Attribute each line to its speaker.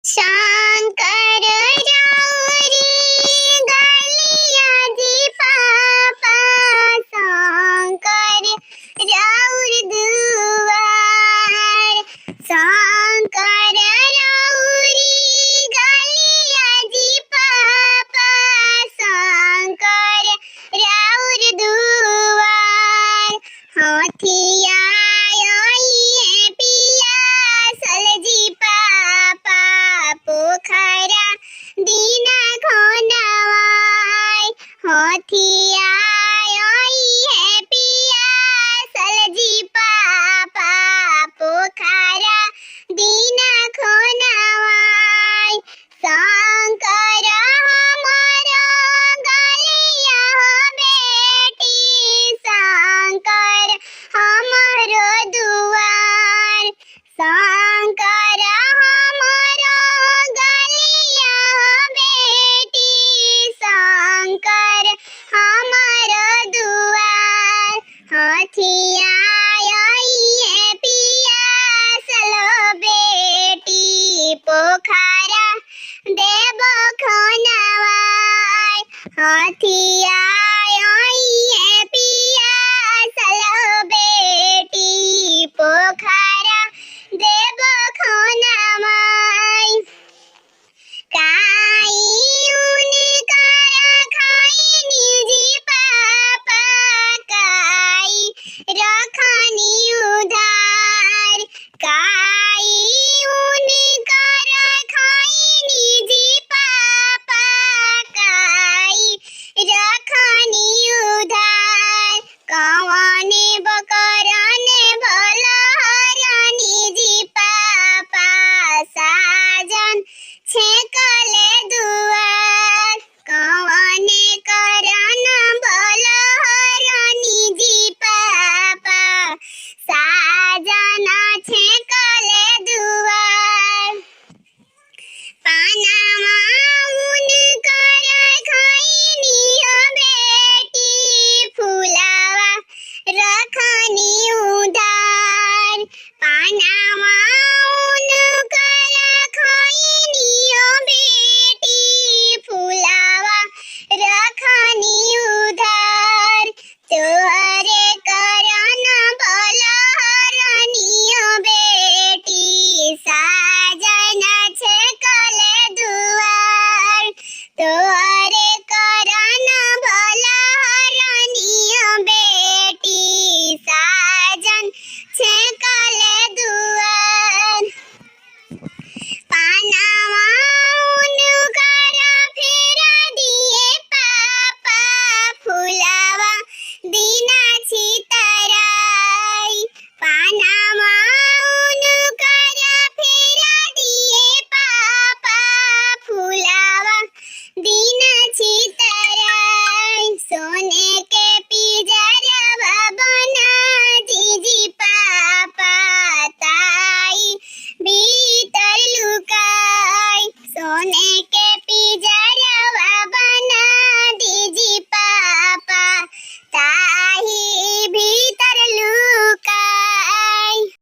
Speaker 1: शंकर राउरी गलिया जी पापा शंकर राउर दुआर शंकर राउरी गलिया जी पापा शंकर राउर दुआर हाथिया पोखरा दीना खोनवाय हाथिया है पिया सलजी पापा पोखरा दीना खोनवाय शंकर हमारो गलिया हो बेटी शंकर हमारो दुआर शंकर हाथिया है पिया सलो बेटी पोखरा देव खोनवाय हाथिया है पिया सलो बेटी पोखरा देव खोनवाय काई रखनी उधार काई उनका रखनी जी पापा काई रखनी उधार कौने बकरने भला हरनी जी पापा साजन छेकले दुआर कौने करन भला हरनी जी साजना छेकले दुआर पानामा उनकर खैनी हो बेटी फुलावा रखनी उधार पानामा उनकर खैनी हो बेटी फुलावा रखनी उधार तोहरे करन बेटी साजन छेकले दुआर तोहरे करन भला हरनिया बेटी साजन छेकले दुआर पानावा उनकर फेरा दिए पापा फुलावा दीना छितराई पानावा उनकर फेरा दिए पापा फुलावा दीना छितराई सोने के पिंजरवा बना दीजी पापा ताई भीतर लुकाई सोने के